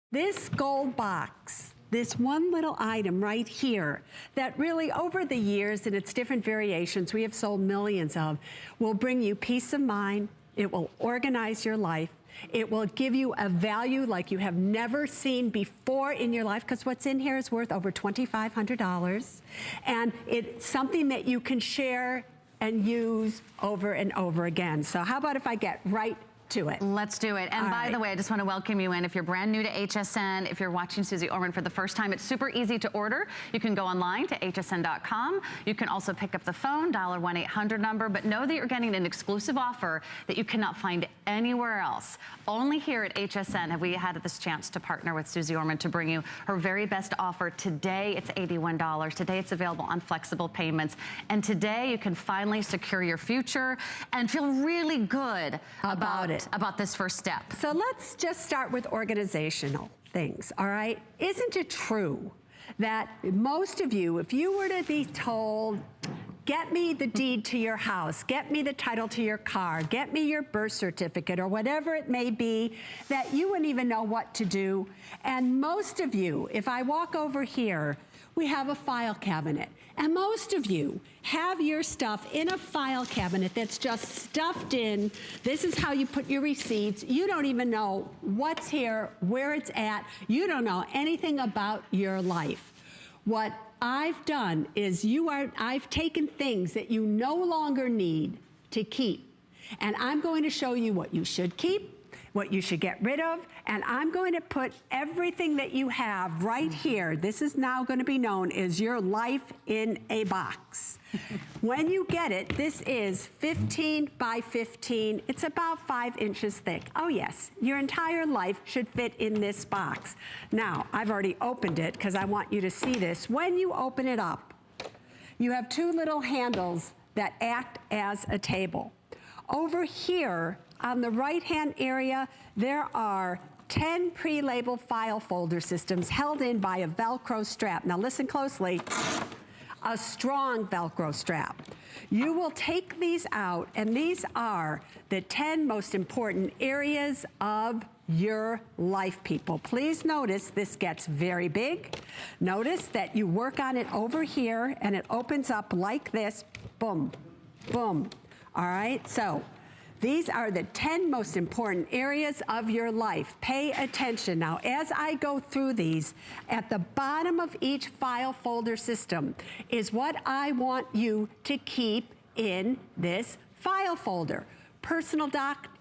This gold box, this one little item right here that really over the years in its different variations we have sold millions of, will bring you peace of mind. It will organize your life. It will give you a value like you have never seen before in your life, because what's in here is worth over $2,500. And it's something that you can share and use over and over again. So how about if I get right to it? Let's do it. And by the way, I just want to welcome you in. If you're brand new to HSN, if you're watching Susie Orman for the first time, it's super easy to order. You can go online to hsn.com. You can also pick up the phone, dial our 1-800 number, but know that you're getting an exclusive offer that you cannot find anywhere else. Only here at HSN have we had this chance to partner with Susie Orman to bring you her very best offer. Today, it's $81. Today, it's available on flexible payments. And today, you can finally secure your future and feel really good about this first step. So let's just start with organizational things, all right? Isn't it true that most of you, if you were to be told, get me the deed to your house, get me the title to your car, get me your birth certificate, or whatever it may be, that you wouldn't even know what to do? And most of you, if I walk over here, we have a file cabinet. And most of you have your stuff in a file cabinet that's just stuffed in. This is how you put your receipts. You don't even know what's here, where it's at. You don't know anything about your life. What I've done is I've taken things that you no longer need to keep. And I'm going to show you what you should keep, what you should get rid of, and I'm going to put everything that you have right here. This is now going to be known as your life in a box. When you get it, this is 15 by 15. It's about 5 inches thick. Oh yes, your entire life should fit in this box. Now, I've already opened it because I want you to see this. When you open it up, you have 2 little handles that act as a table. Over here, on the right-hand area, there are 10 pre-labeled file folder systems held in by a Velcro strap. Now listen closely, a strong Velcro strap. You will take these out, and these are the 10 most important areas of your life, people. Please notice this gets very big. Notice that you work on it over here, and it opens up like this, boom, boom. All right, so these are the 10 most important areas of your life. Pay attention. Now, as I go through these, at the bottom of each file folder system is what I want you to keep in this file folder. Personal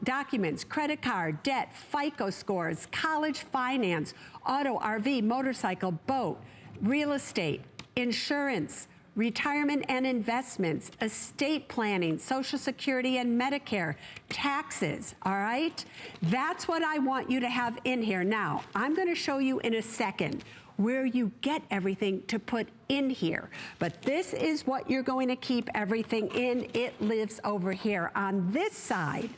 documents, credit card, debt, FICO scores, college finance, auto, RV, motorcycle, boat, real estate, insurance, retirement and investments, estate planning, Social Security and Medicare, taxes, all right? That's what I want you to have in here. Now, I'm gonna show you in a second where you get everything to put in here. But this is what you're going to keep everything in. It lives over here on this side.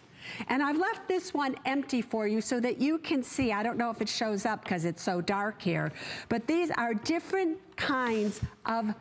And I've left this one empty for you so that you can see. I don't know if it shows up because it's so dark here, but these are different kinds of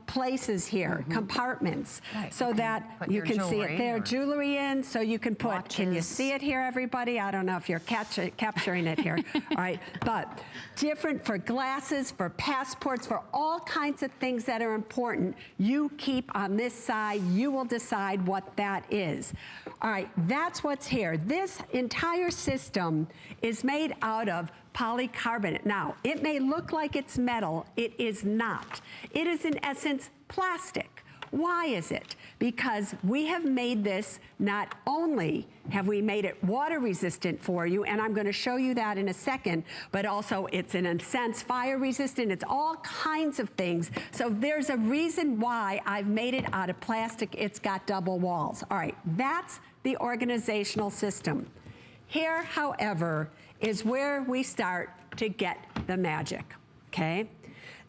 places here, compartments, right, so that you can see it there, jewelry in, so you can put, watches. Can you see it here, everybody? I don't know if you're capturing it here, all right, but different for glasses, for passports, for all kinds of things that are important, you keep on this side. You will decide what that is. All right, that's what's here. This entire system is made out of polycarbonate. Now, it may look like it's metal. It is not. It is, in essence, plastic. Why is it? Because we have made this, not only have we made it water resistant for you, and I'm going to show you that in a second, but also it's in a sense fire resistant. It's all kinds of things. So there's a reason why I've made it out of plastic. It's got double walls. All right, that's the organizational system. Here, however, is where we start to get the magic, okay?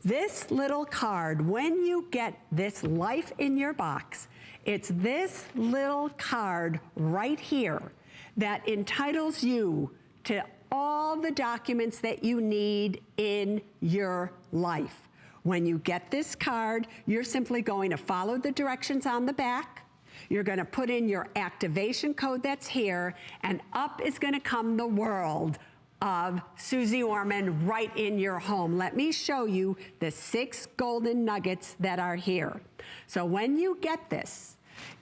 This little card, when you get this life in your box, it's this little card right here that entitles you to all the documents that you need in your life. When you get this card, you're simply going to follow the directions on the back. You're going to put in your activation code that's here, and up is going to come the world of Susie Orman right in your home. Let me show you the 6 golden nuggets that are here. So when you get this,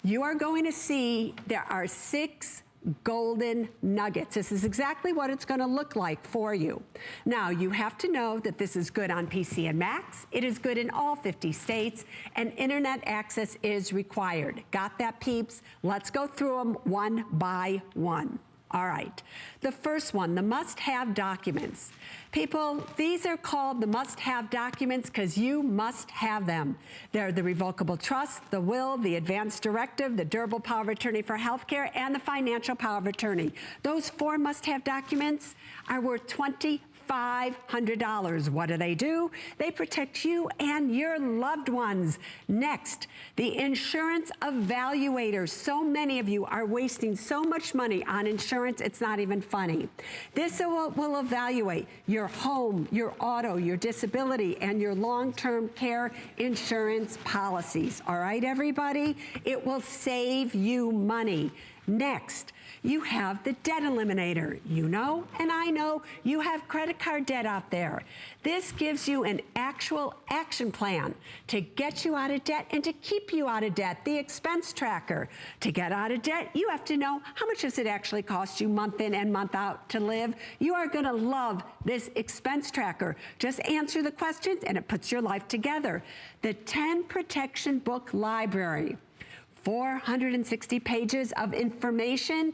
you are going to see there are 6 golden nuggets. This is exactly what it's going to look like for you. Now, you have to know that this is good on PC and Macs. It is good in all 50 states, and internet access is required. Got that, peeps? Let's go through them one by one. All right, the first one, the must-have documents. People, these are called the must-have documents because you must have them. They're the revocable trust, the will, the advance directive, the durable power of attorney for healthcare, and the financial power of attorney. Those 4 must-have documents are worth $2,500. What do? They protect you and your loved ones. Next, the insurance evaluator. So many of you are wasting so much money on insurance, it's not even funny. This will evaluate your home, your auto, your disability, and your long-term care insurance policies. All right, everybody? It will save you money. Next, you have the debt eliminator. You know, and I know, you have credit card debt out there. This gives you an actual action plan to get you out of debt and to keep you out of debt. The expense tracker. To get out of debt, you have to know how much does it actually cost you month in and month out to live. You are going to love this expense tracker. Just answer the questions and it puts your life together. The 10 protection book library. 460 pages of information.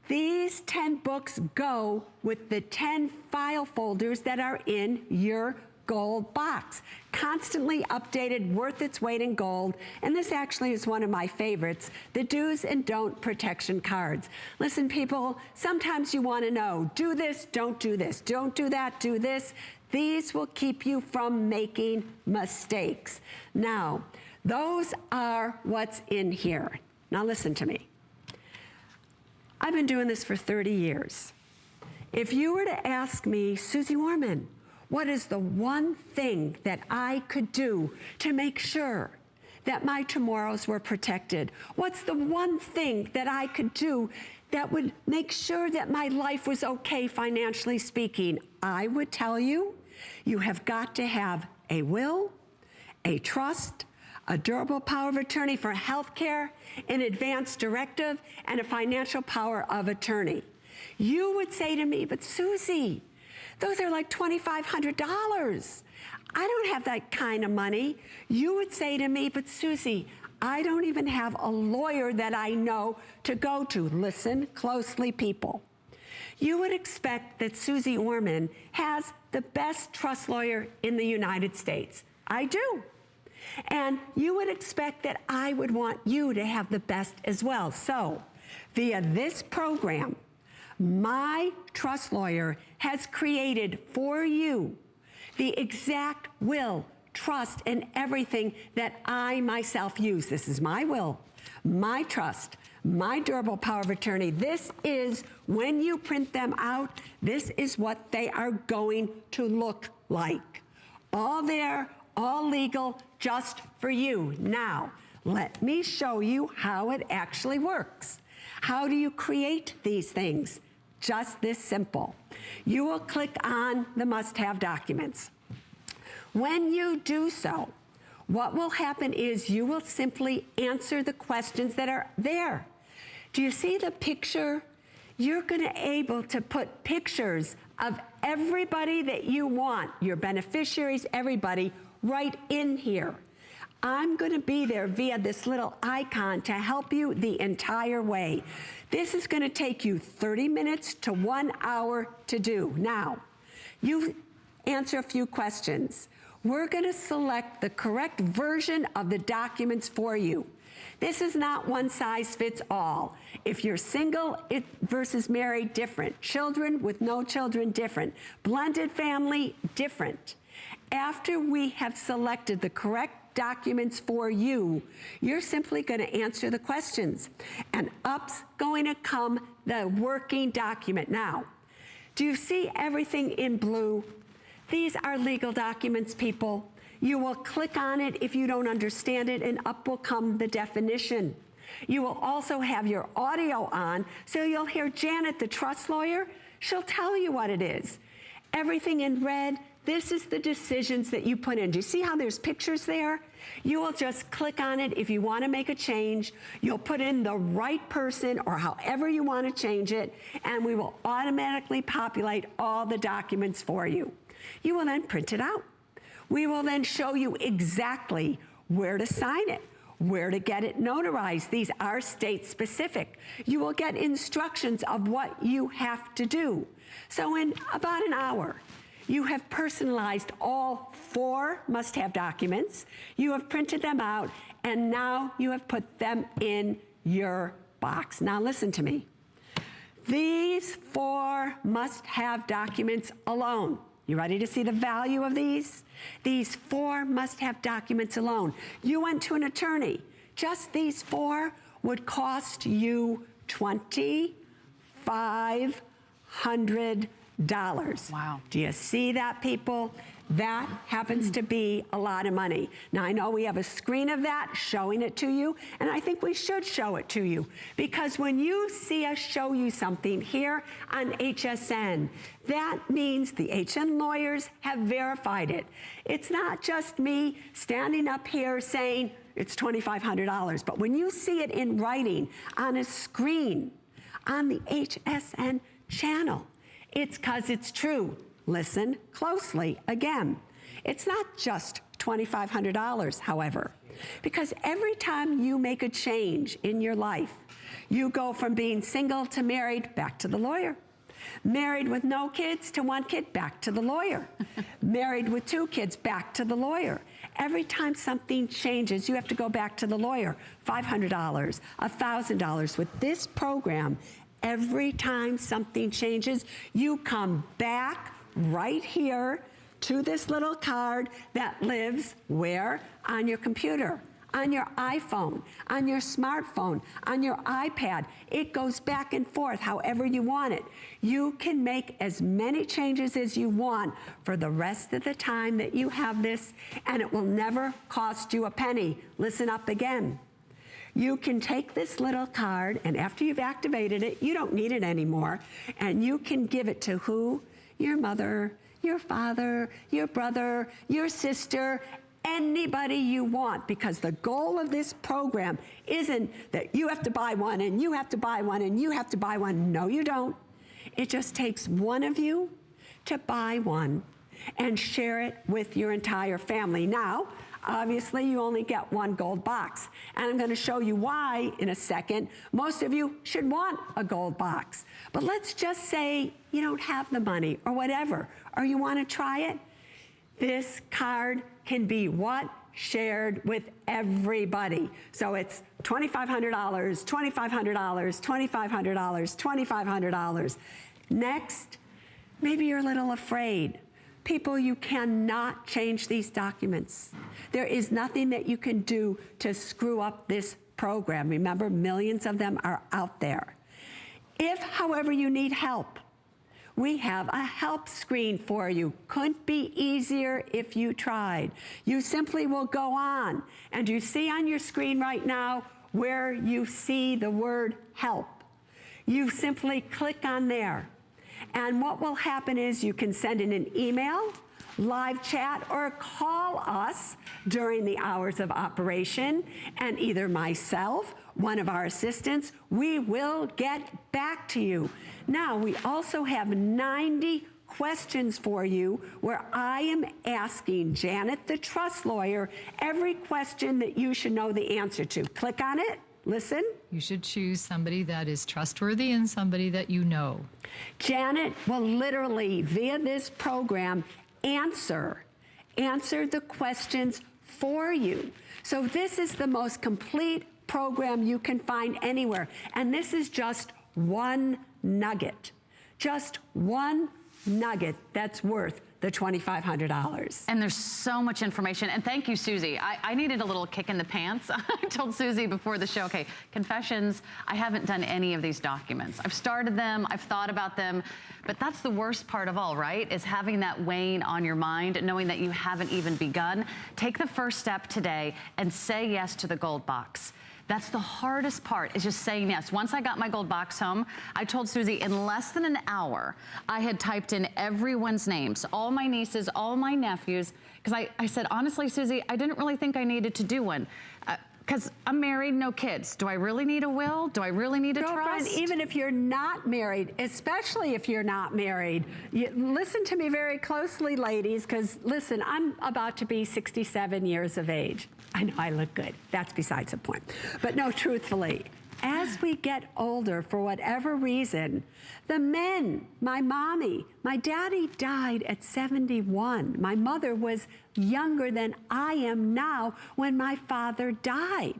These 10 books go with the 10 file folders that are in your gold box. Constantly updated, worth its weight in gold. And this actually is one of my favorites, the do's and don't protection cards. Listen, people, sometimes you want to know, do this, don't do this, don't do that, do this. These will keep you from making mistakes. Now, those are what's in here. Now listen to me. I've been doing this for 30 years. If you were to ask me, Susie Orman, what is the one thing that I could do to make sure that my tomorrows were protected? What's the one thing that I could do that would make sure that my life was okay financially speaking? I would tell you, you have got to have a will, a trust, a durable power of attorney for health care, an advance directive, and a financial power of attorney. You would say to me, but Susie, those are like $2,500. I don't have that kind of money. You would say to me, but Susie, I don't even have a lawyer that I know to go to. Listen closely, people. You would expect that Susie Orman has the best trust lawyer in the United States. I do. And you would expect that I would want you to have the best as well. So, via this program, my trust lawyer has created for you the exact will, trust, and everything that I myself use. This is my will, my trust, my durable power of attorney. This is, when you print them out, this is what they are going to look like. All there, all legal, just for you. Now, let me show you how it actually works. How do you create these things? Just this simple. You will click on the must-have documents. When you do so, what will happen is you will simply answer the questions that are there. Do you see the picture? You're going to be able to put pictures of everybody that you want, your beneficiaries, everybody, right in here. I'm going to be there via this little icon to help you the entire way. This is going to take you 30 minutes to 1 hour to do. Now, you answer a few questions. We're going to select the correct version of the documents for you. This is not one size fits all. If you're single versus married, different. Children with no children, different. Blended family, different. After we have selected the correct documents for you, you're simply going to answer the questions. And up's going to come the working document. Now, do you see everything in blue? These are legal documents, people. You will click on it if you don't understand it, and up will come the definition. You will also have your audio on, so you'll hear Janet, the trust lawyer, She'll tell you what it is. Everything in red, this is the decisions that you put in. Do you see how there's pictures there? You will just click on it if you want to make a change. You'll put in the right person or however you want to change it, and we will automatically populate all the documents for you. You will then print it out. We will then show you exactly where to sign it, where to get it notarized. These are state specific. You will get instructions of what you have to do. So in about an hour, you have personalized all 4 must-have documents. You have printed them out, and now you have put them in your box. Now listen to me. These 4 must-have documents alone, you ready to see the value of these? These 4 must-have documents alone. You went to an attorney. Just these 4 would cost you $2,500. Wow. Do you see that, people? That happens to be a lot of money. Now, I know we have a screen of that showing it to you, and I think we should show it to you, because when you see us show you something here on HSN, that means the HSN lawyers have verified it. It's not just me standing up here saying it's $2,500, but when you see it in writing on a screen on the HSN channel, it's because it's true. Listen closely again. It's not just $2,500, however, because every time you make a change in your life, you go from being single to married, back to the lawyer. Married with no kids to 1 kid, back to the lawyer. Married with 2 kids, back to the lawyer. Every time something changes, you have to go back to the lawyer. $500, $1,000. With this program, every time something changes, you come back right here to this little card that lives where? On your computer, on your iPhone, on your smartphone, on your iPad. It goes back and forth however you want it. You can make as many changes as you want for the rest of the time that you have this, and it will never cost you a penny. Listen up again. You can take this little card, and after you've activated it, you don't need it anymore, and you can give it to who? Your mother, your father, your brother, your sister, anybody you want, because the goal of this program isn't that you have to buy one, and you have to buy one, and you have to buy one. No, you don't. It just takes one of you to buy one and share it with your entire family. Now, obviously, you only get 1 gold box, and I'm going to show you why in a second. Most of you should want a gold box, but let's just say you don't have the money or whatever, or you want to try it. This card can be what? Shared with everybody. So it's $2,500, $2,500, $2,500, $2,500. Next, maybe you're a little afraid. People, you cannot change these documents. There is nothing that you can do to screw up this program. Remember, millions of them are out there. If, however, you need help, we have a help screen for you. Couldn't be easier if you tried. You simply will go on, and you see on your screen right now where you see the word help. You simply click on there. And what will happen is you can send in an email, live chat, or call us during the hours of operation, and either myself, one of our assistants, we will get back to you. Now, we also have 90 questions for you where I am asking Janet, the trust lawyer, every question that you should know the answer to. Click on it. Listen. You should choose somebody that is trustworthy and somebody that you know. Janet will literally, via this program, answer the questions for you. So this is the most complete program you can find anywhere. And this is just one nugget. Just one nugget that's worth the $2,500. And there's so much information. And thank you, Susie. I needed a little kick in the pants. I told Susie before the show, okay, confessions, I haven't done any of these documents. I've started them, I've thought about them, but that's the worst part of all, right? Is having that weighing on your mind, knowing that you haven't even begun. Take the first step today and say yes to the gold box. That's the hardest part, is just saying yes. Once I got my gold box home, I told Susie in less than an hour, I had typed in everyone's names, all my nieces, all my nephews, because I said, honestly, Susie, I didn't really think I needed to do one. Because I'm married, no kids. Do I really need a will? Do I really need a Girlfriend, trust? even if you're not married, especially if you're not married, listen to me very closely, ladies, because listen, I'm about to be 67 years of age. I know I look good. That's besides the point. But no, truthfully, as we get older, for whatever reason, the men, my mommy, my daddy died at 71. My mother was younger than I am now when my father died.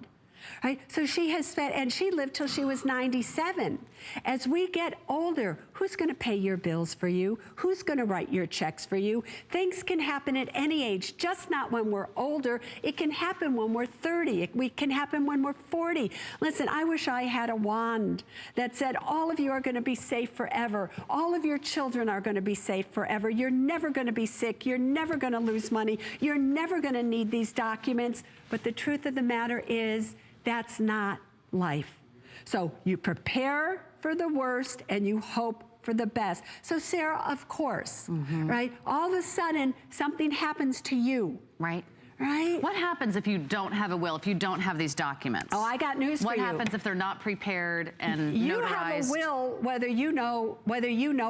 Right? So she has spent, and she lived till she was 97. As we get older, who's going to pay your bills for you? Who's going to write your checks for you? Things can happen at any age, just not when we're older. It can happen when we're 30. It can happen when we're 40. Listen, I wish I had a wand that said all of you are going to be safe forever. All of your children are going to be safe forever. You're never going to be sick. You're never going to lose money. You're never going to need these documents. But the truth of the matter is, that's not life. So you prepare for the worst and you hope for the best. So Sarah, of course, right? All of a sudden, something happens to you. Right. Right? What happens if you don't have a will, if you don't have these documents? Oh, I got news for you. What happens if they're not prepared and you notarized? have a will whether you know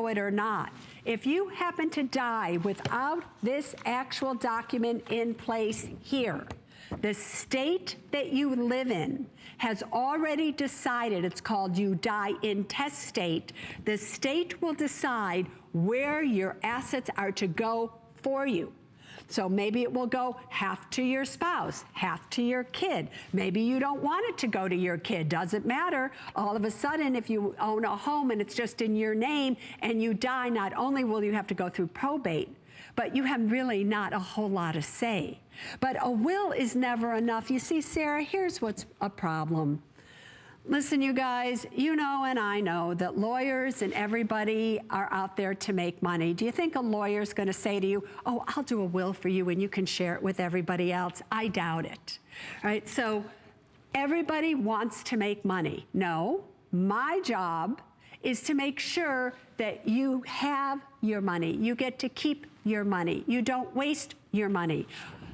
it or not. If you happen to die without this actual document in place here, the state that you live in has already decided, it's called you die intestate. The state will decide where your assets are to go for you. So maybe it will go half to your spouse, half to your kid. Maybe you don't want it to go to your kid. Doesn't matter. All of a sudden, if you own a home and it's just in your name and you die, not only will you have to go through probate, but you have really not a whole lot to say. But a will is never enough. You see, Sarah, here's what's a problem. Listen, you guys, you know and I know that lawyers and everybody are out there to make money. Do you think a lawyer's going to say to you, oh, I'll do a will for you and you can share it with everybody else? I doubt it. All right, so everybody wants to make money. No, my job is to make sure that you have your money. You get to keep your money. You don't waste your money.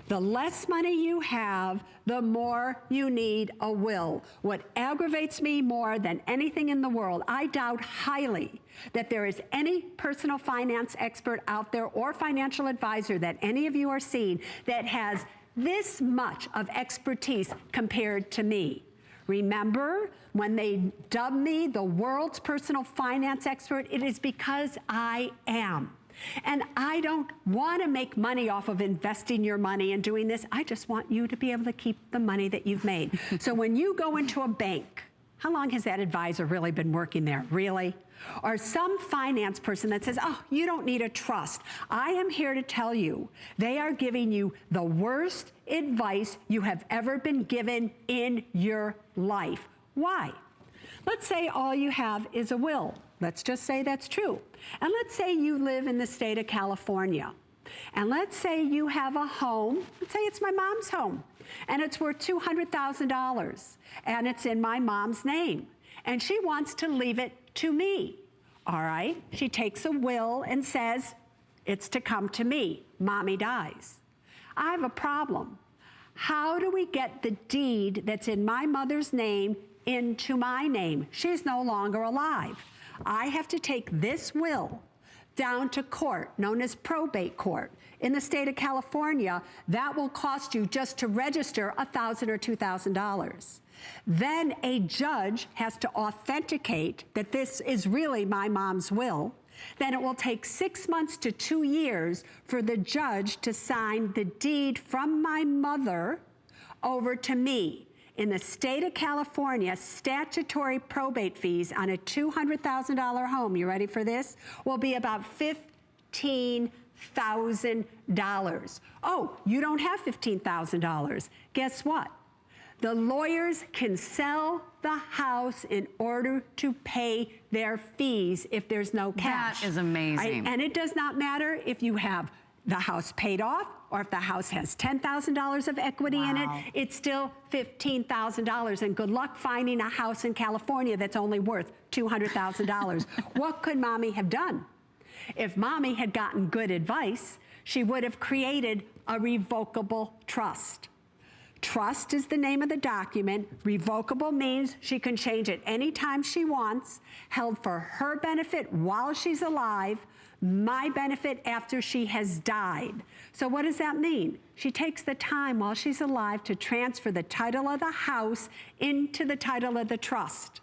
The less money you have, the more you need a will. What aggravates me more than anything in the world, I doubt highly that there is any personal finance expert out there or financial advisor that any of you are seeing that has this much of expertise compared to me. Remember, when they dub me the world's personal finance expert, it is because I am. And I don't want to make money off of investing your money and doing this. I just want you to be able to keep the money that you've made. So when you go into a bank, how long has that advisor really been working there? Really? Or some finance person that says, oh, you don't need a trust. I am here to tell you, they are giving you the worst advice you have ever been given in your life. Why? Let's say all you have is a will. Let's just say that's true. And let's say you live in the state of California. And let's say you have a home. Let's say it's my mom's home. And it's worth $200,000. And it's in my mom's name. And she wants to leave it to me. All right? She takes a will and says, it's to come to me. Mommy dies. I have a problem. How do we get the deed that's in my mother's name into my name? She's no longer alive. I have to take this will down to court, known as probate court. In the state of California, that will cost you just to register $1,000 or $2,000. Then a judge has to authenticate that this is really my mom's will. Then it will take 6 months to 2 years for the judge to sign the deed from my mother over to me. In the state of California, statutory probate fees on a $200,000 home, you ready for this, will be about $15,000. Oh, you don't have $15,000. Guess what? The lawyers can sell the house in order to pay their fees if there's no cash. That is amazing. And it does not matter if you have the house paid off, or if the house has $10,000 of equity in it, it's still $15,000. And good luck finding a house in California that's only worth $200,000. What could mommy have done? If mommy had gotten good advice, she would have created a revocable trust. Trust is the name of the document. Revocable means she can change it anytime she wants, held for her benefit while she's alive, my benefit after she has died. So what does that mean? She takes the time while she's alive to transfer the title of the house into the title of the trust.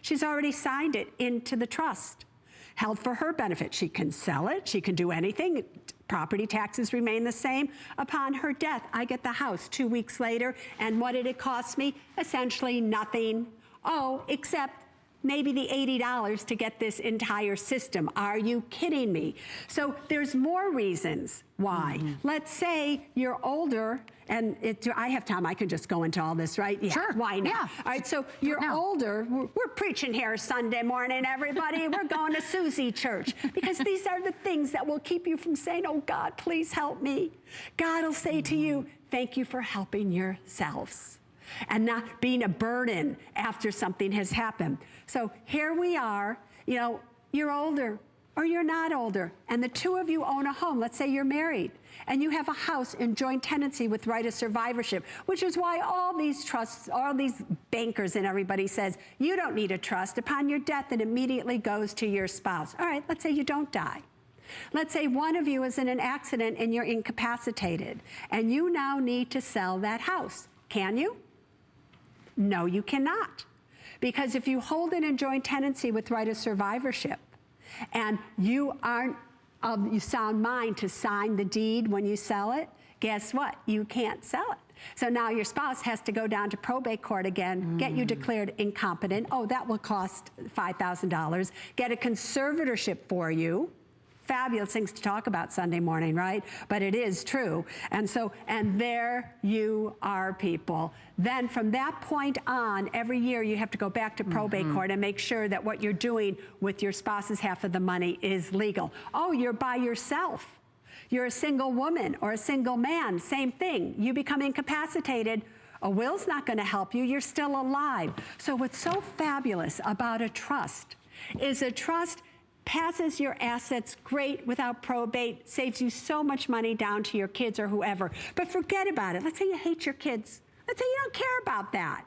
She's already signed it into the trust. Held for her benefit. She can sell it. She can do anything. Property taxes remain the same. Upon her death, I get the house 2 weeks later, and what did it cost me? Essentially nothing. Oh, except maybe the $80 to get this entire system. Are you kidding me? So there's more reasons why. Let's say you're older, and I have time, I can just go into all this, right? Yeah, sure. Why not? Yeah. All right, so you're older. We're preaching here Sunday morning, everybody. We're going to Susie Church, because these are the things that will keep you from saying, oh God, please help me. God will say to you, thank you for helping yourselves, and not being a burden after something has happened. So here we are, you know, you're older or you're not older, and the two of you own a home. Let's say you're married, and you have a house in joint tenancy with right of survivorship, which is why all these trusts, all these bankers and everybody says, you don't need a trust. Upon your death, it immediately goes to your spouse. All right, let's say you don't die. Let's say one of you is in an accident and you're incapacitated, and you now need to sell that house. Can you? No, you cannot. Because if you hold it in joint tenancy with right of survivorship, and you aren't of sound mind to sign the deed when you sell it, guess what? You can't sell it. So now your spouse has to go down to probate court again, get you declared incompetent. Oh, that will cost $5,000. Get a conservatorship for you. Fabulous things to talk about Sunday morning, right? But it is true. And so, and there you are, people. Then from that point on, every year you have to go back to probate court and make sure that what you're doing with your spouse's half of the money is legal. Oh, you're by yourself. You're a single woman or a single man, same thing. You become incapacitated. A will's not going to help you. You're still alive. So what's so fabulous about a trust is a trust passes your assets great without probate, saves you so much money down to your kids or whoever. But forget about it. Let's say you hate your kids. Let's say you don't care about that.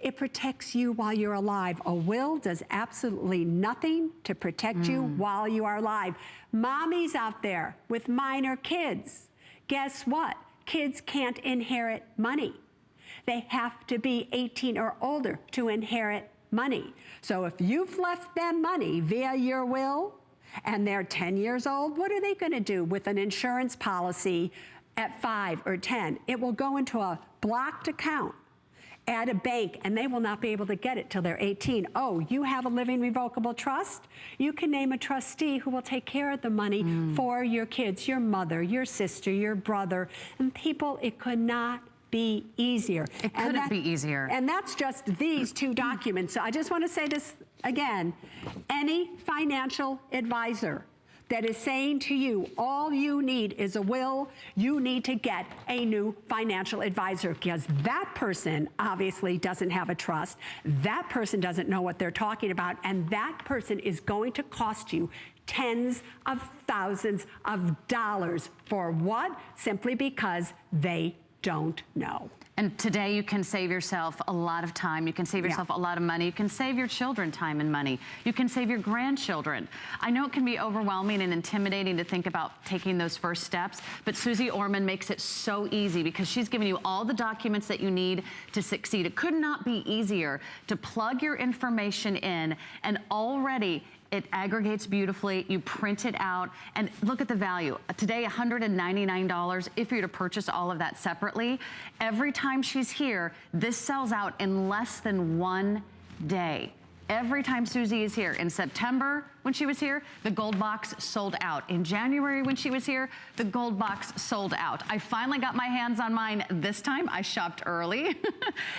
It protects you while you're alive. A will does absolutely nothing to protect you while you are alive. Mommies out there with minor kids, guess what? Kids can't inherit money. They have to be 18 or older to inherit money. So if you've left them money via your will and they're 10 years old, what are they going to do with an insurance policy at 5 or 10? It will go into a blocked account at a bank, and they will not be able to get it till they're 18. Oh, you have a living revocable trust? You can name a trustee who will take care of the money for your kids, your mother, your sister, your brother. And people, it could not be easier. It couldn't be easier. And that's just these two documents. So I just want to say this again. Any financial advisor that is saying to you, all you need is a will, you need to get a new financial advisor, because that person obviously doesn't have a trust. That person doesn't know what they're talking about, and that person is going to cost you tens of thousands of dollars. For what? Simply because they don't know. And today you can save yourself a lot of time. You can save yourself a lot of money. You can save your children time and money. You can save your grandchildren. I know it can be overwhelming and intimidating to think about taking those first steps, but Susie Orman makes it so easy because she's giving you all the documents that you need to succeed. It could not be easier to plug your information in, and already it aggregates beautifully. You print it out, and look at the value. Today, $199 if you're to purchase all of that separately. Every time she's here, this sells out in less than 1 day. Every time Susie is here. In September, when she was here, the gold box sold out. In January, when she was here, the gold box sold out. I finally got my hands on mine this time. I shopped early,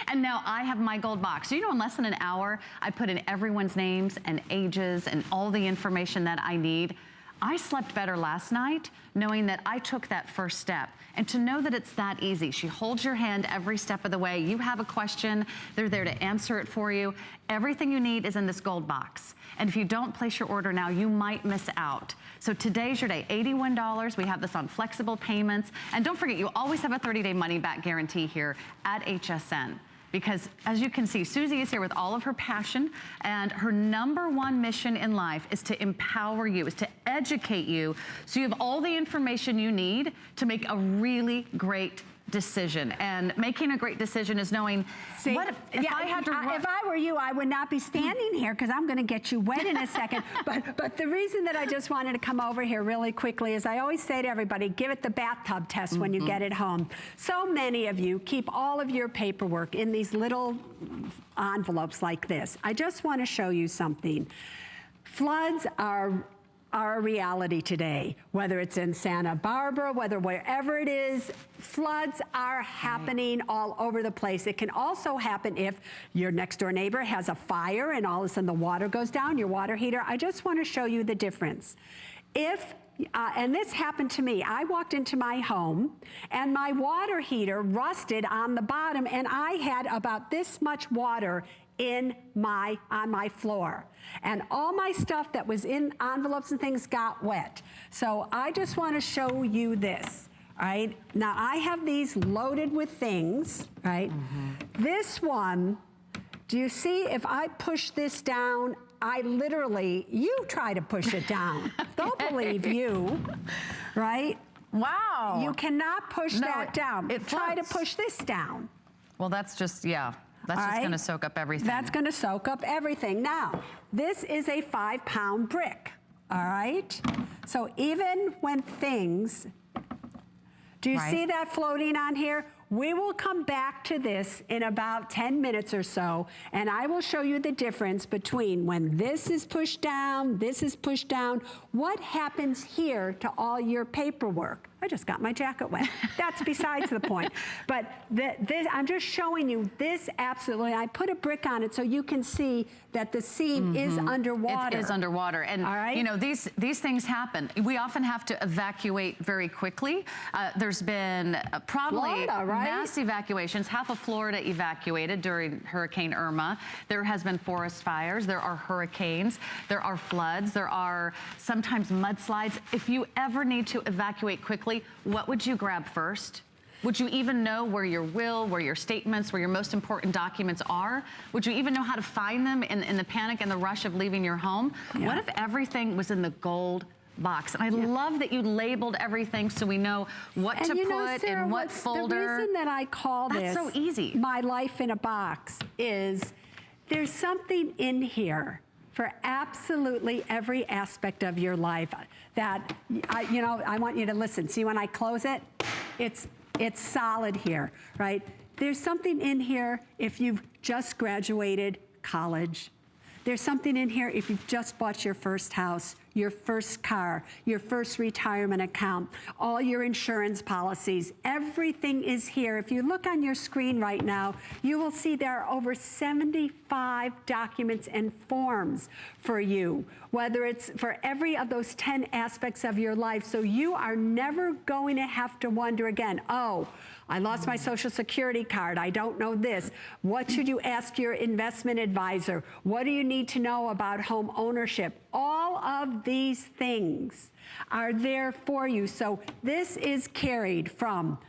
and now I have my gold box. So, you know, in less than an hour, I put in everyone's names and ages and all the information that I need. I slept better last night knowing that I took that first step. And to know that it's that easy. She holds your hand every step of the way. You have a question, they're there to answer it for you. Everything you need is in this gold box. And if you don't place your order now, you might miss out. So today's your day, $81. We have this on flexible payments. And don't forget, you always have a 30-day money-back guarantee here at HSN. Because as you can see, Susie is here with all of her passion, and her #1 mission in life is to empower you, is to educate you, so you have all the information you need to make a really great decision. And making a great decision is knowing, See, what if I had to run? If I were you, I would not be standing here because I'm going to get you wet in a second. But the reason that I just wanted to come over here really quickly is I always say to everybody, give it the bathtub test when you get it home. So many of you keep all of your paperwork in these little envelopes like this. I just want to show you something. Floods are a reality today, whether it's in Santa Barbara, whether wherever it is, floods are happening all over the place. It can also happen if your next door neighbor has a fire and all of a sudden the water goes down, your water heater. I just want to show you the difference. And this happened to me. I walked into my home and my water heater rusted on the bottom and I had about this much water on my floor. And all my stuff that was in envelopes and things got wet. So I just want to show you this, right? Now I have these loaded with things, right? This one, do you see if I push this down, I literally, you try to push it down. Don't believe you, right? Wow. You cannot push that down. Try to push this down. Well, that's just, yeah. That's just going to soak up everything. That's going to soak up everything. Now, this is a 5-pound brick, all right? So even when things, do you see that floating on here? We will come back to this in about 10 minutes or so, and I will show you the difference between when this is pushed down, this is pushed down, what happens here to all your paperwork. I just got my jacket wet. That's besides the point. But this, I'm just showing you this absolutely. I put a brick on it so you can see that the seam is underwater. It is underwater. And you know, these things happen. We often have to evacuate very quickly. There's been probably Florida, right? mass evacuations. Half of Florida evacuated during Hurricane Irma. There has been forest fires. There are hurricanes. There are floods. There are sometimes mudslides. If you ever need to evacuate quickly, what would you grab first? Would you even know where your will, where your statements, where your most important documents are? Would you even know how to find them in the panic and the rush of leaving your home? Yeah. What if everything was in the gold box? And I love that you labeled everything so we know what to put Sarah, in what folder. The reason that I call this so easy. My life in a box is there's something in here for absolutely every aspect of your life that, I want you to listen. See, when I close it, it's solid here, right? There's something in here if you've just graduated college. There's something in here if you've just bought your first house, your first car, your first retirement account, all your insurance policies. Everything is here. If you look on your screen right now, you will see there are over 75 documents and forms for you, whether it's for every of those 10 aspects of your life. So you are never going to have to wonder again, oh, I lost my Social Security card. I don't know this. What should you ask your investment advisor? What do you need to know about home ownership? All of these things are there for you. So this is carried from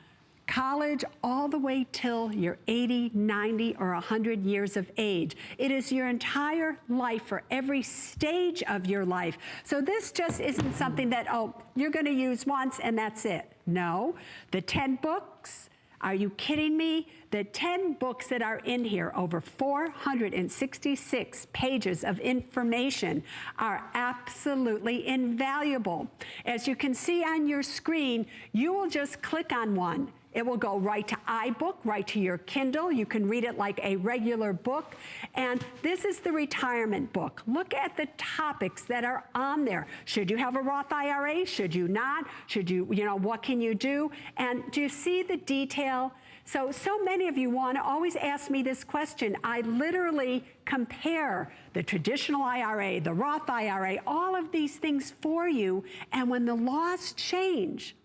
college all the way till you're 80, 90, or 100 years of age. It is your entire life for every stage of your life. So this just isn't something that, oh, you're going to use once and that's it. No, the 10 books, are you kidding me? The 10 books that are in here, over 466 pages of information, are absolutely invaluable. As you can see on your screen, you will just click on one. It will go right to iBook, right to your Kindle. You can read it like a regular book. And this is the retirement book. Look at the topics that are on there. Should you have a Roth IRA? Should you not? Should you, what can you do? And do you see the detail? So many of you want to always ask me this question. I literally compare the traditional IRA, the Roth IRA, all of these things for you. And when the laws change,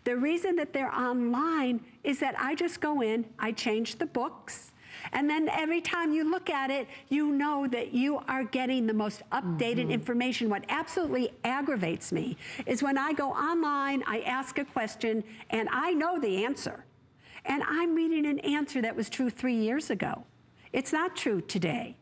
the reason that they're online is that I just go in, I change the books, and then every time you look at it, you know that you are getting the most updated information. What absolutely aggravates me is when I go online, I ask a question, and I know the answer. And I'm reading an answer that was true 3 years ago. It's not true today.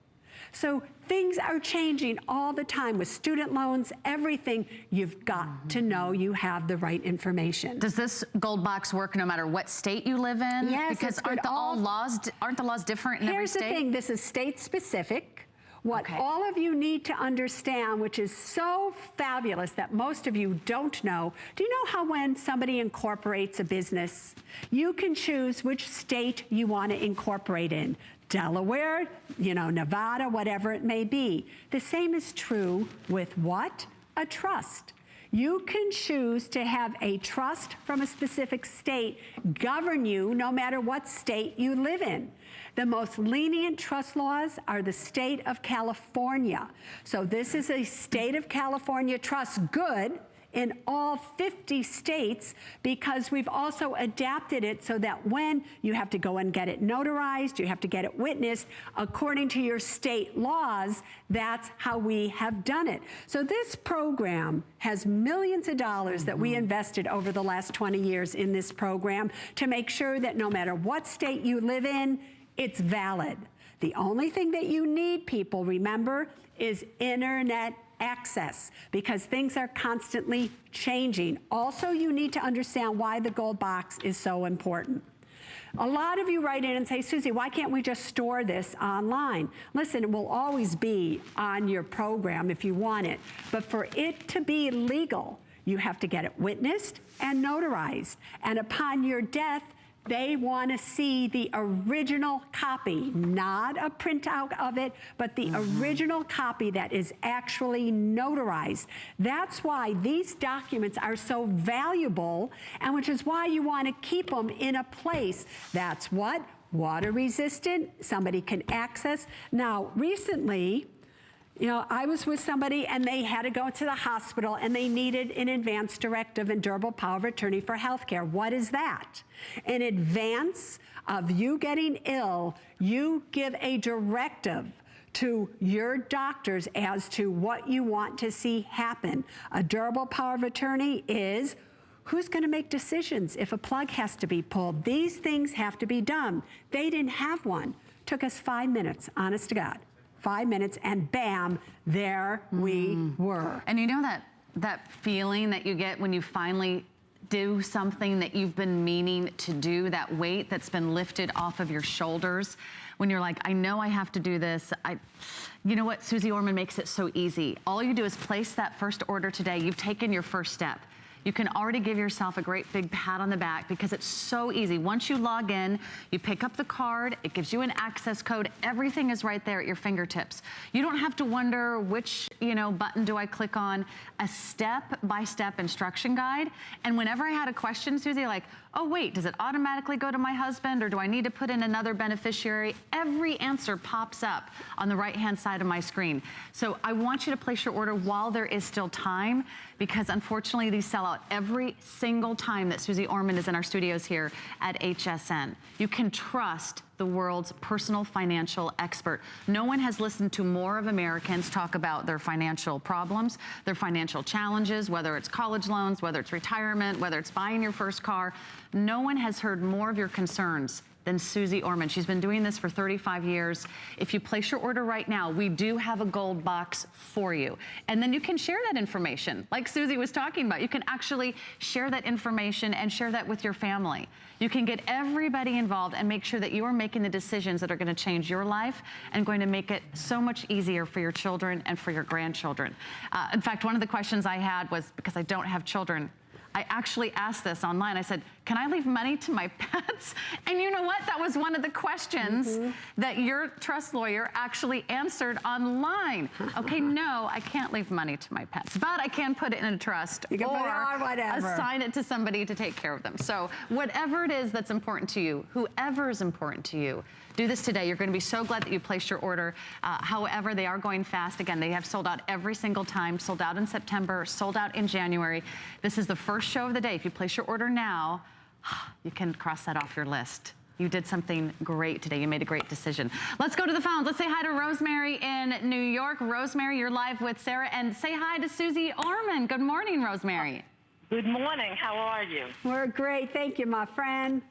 So things are changing all the time with student loans, everything. You've got to know you have the right information. Does this gold box work no matter what state you live in? Yes, because aren't the laws different in every state? Here's the thing, this is state specific. What all of you need to understand, which is so fabulous that most of you don't know, do you know how when somebody incorporates a business, you can choose which state you want to incorporate in? Delaware, Nevada, whatever it may be. The same is true with what? A trust. You can choose to have a trust from a specific state govern you no matter what state you live in. The most lenient trust laws are the state of California. So this is a state of California trust good in all 50 states because we've also adapted it so that when you have to go and get it notarized, you have to get it witnessed, according to your state laws, that's how we have done it. So this program has millions of dollars that we invested over the last 20 years in this program to make sure that no matter what state you live in, it's valid. The only thing that you need, people, remember, is internet access because things are constantly changing. Also, you need to understand why the gold box is so important. A lot of you write in and say, Susie, why can't we just store this online? Listen, it will always be on your program if you want it, but for it to be legal, you have to get it witnessed and notarized. And upon your death, they want to see the original copy, not a printout of it, but the original copy that is actually notarized. That's why these documents are so valuable, and which is why you want to keep them in a place that's what? Water resistant, somebody can access. Now, recently, I was with somebody and they had to go to the hospital and they needed an advance directive and durable power of attorney for health care. What is that? In advance of you getting ill, you give a directive to your doctors as to what you want to see happen. A durable power of attorney is who's going to make decisions if a plug has to be pulled. These things have to be done. They didn't have one. Took us 5 minutes, honest to God. 5 minutes, and bam, there we were. And you know that feeling that you get when you finally do something that you've been meaning to do, that weight that's been lifted off of your shoulders, when you're like, I know I have to do this. You know what? Susie Orman makes it so easy. All you do is place that first order today. You've taken your first step. You can already give yourself a great big pat on the back because it's so easy. Once you log in, you pick up the card, it gives you an access code, everything is right there at your fingertips. You don't have to wonder which, button do I click on, a step-by-step instruction guide. And whenever I had a question, Susie, like, oh wait, does it automatically go to my husband or do I need to put in another beneficiary? Every answer pops up on the right-hand side of my screen. So I want you to place your order while there is still time because unfortunately these sell out every single time that Susie Orman is in our studios here at HSN. You can trust the world's personal financial expert. No one has listened to more of Americans talk about their financial problems, their financial challenges, whether it's college loans, whether it's retirement, whether it's buying your first car. No one has heard more of your concerns than Susie Orman. She's been doing this for 35 years. If you place your order right now, we do have a gold box for you. And then you can share that information. Like Susie was talking about, you can actually share that information and share that with your family. You can get everybody involved and make sure that you are making the decisions that are going to change your life and going to make it so much easier for your children and for your grandchildren. In fact, one of the questions I had was, because I don't have children, I actually asked this online. I said, can I leave money to my pets? And you know what? That was one of the questions that your trust lawyer actually answered online. Okay, no, I can't leave money to my pets, but I can put it in a trust You can put it or on whatever. assign it to somebody to take care of them. So whatever it is that's important to you, whoever is important to you, do this today. You're going to be so glad that you placed your order. However, they are going fast. Again, they have sold out every single time, sold out in September, sold out in January. This is the first show of the day. If you place your order now, you can cross that off your list. You did something great today. You made a great decision. Let's go to the phones. Let's say hi to Rosemary in New York. Rosemary, you're live with Sarah. And say hi to Susie Orman. Good morning, Rosemary. Good morning. How are you? We're great. Thank you, my friend.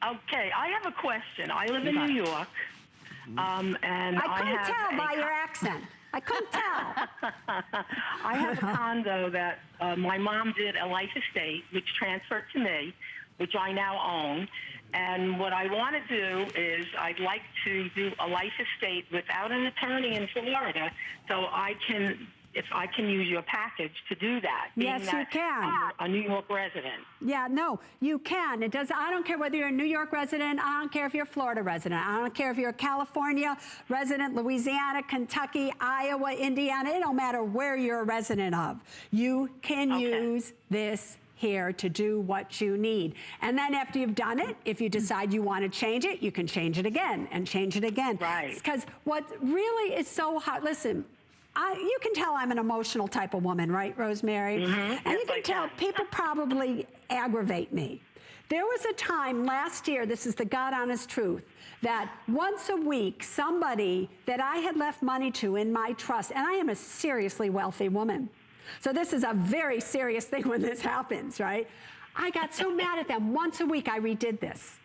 Okay, I have a question. I live in New York, and I couldn't tell by your accent. I couldn't tell. I have a condo that my mom did a life estate, which transferred to me, which I now own. And what I want to do is I'd like to do a life estate without an attorney in Florida, so if I can use your package to do that. Yes, you can. I'm a New York resident. Yeah, no, you can. It does. I don't care whether you're a New York resident. I don't care if you're a Florida resident. I don't care if you're a California resident, Louisiana, Kentucky, Iowa, Indiana. It don't matter where you're a resident of. You can use this here to do what you need. And then after you've done it, if you decide you want to change it, you can change it again and change it again. Right. Because what really is so hard, listen, you can tell I'm an emotional type of woman, right, Rosemary? And you can tell people probably aggravate me. There was a time last year, this is the God honest truth, that once a week, somebody that I had left money to in my trust, and I am a seriously wealthy woman, so this is a very serious thing when this happens, right? I got so mad at them. Once a week, I redid this.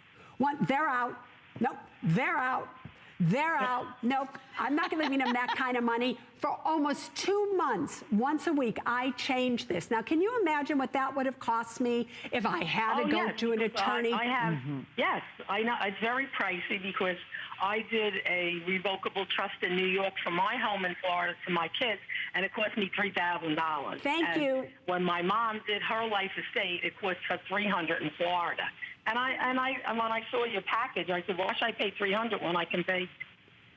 They're out. Nope, they're out. They're out. Nope, I'm not giving them that kind of money. For almost 2 months, once a week, I changed this. Now, can you imagine what that would have cost me if I had to go to an attorney? I have, yes, I know. It's very pricey because I did a revocable trust in New York from my home in Florida to my kids, and it cost me $3,000. Thank you. When my mom did her life estate, it cost her $300 in Florida. And when I saw your package, I said, why should I pay $300 when I can pay,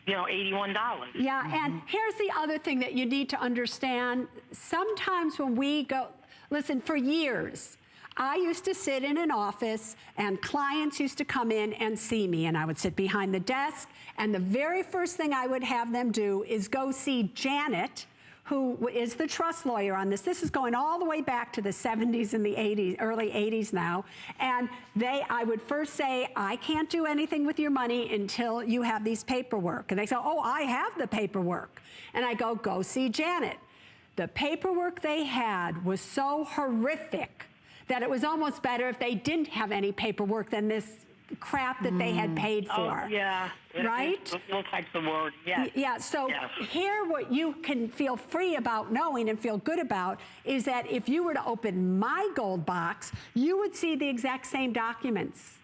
$81? Yeah, and here's the other thing that you need to understand. Sometimes when we go, listen, for years, I used to sit in an office and clients used to come in and see me, and I would sit behind the desk, and the very first thing I would have them do is go see Janet, who is the trust lawyer on this. This is going all the way back to the 70s and the 80s, early 80s now. And I would first say, I can't do anything with your money until you have these paperwork. And they say, oh, I have the paperwork. And I go see Janet. The paperwork they had was so horrific that it was almost better if they didn't have any paperwork than this crap that they had paid for. Oh, yeah. Right? All types of words, yes. Yeah, so here what you can feel free about knowing and feel good about is that if you were to open my gold box, you would see the exact same documents.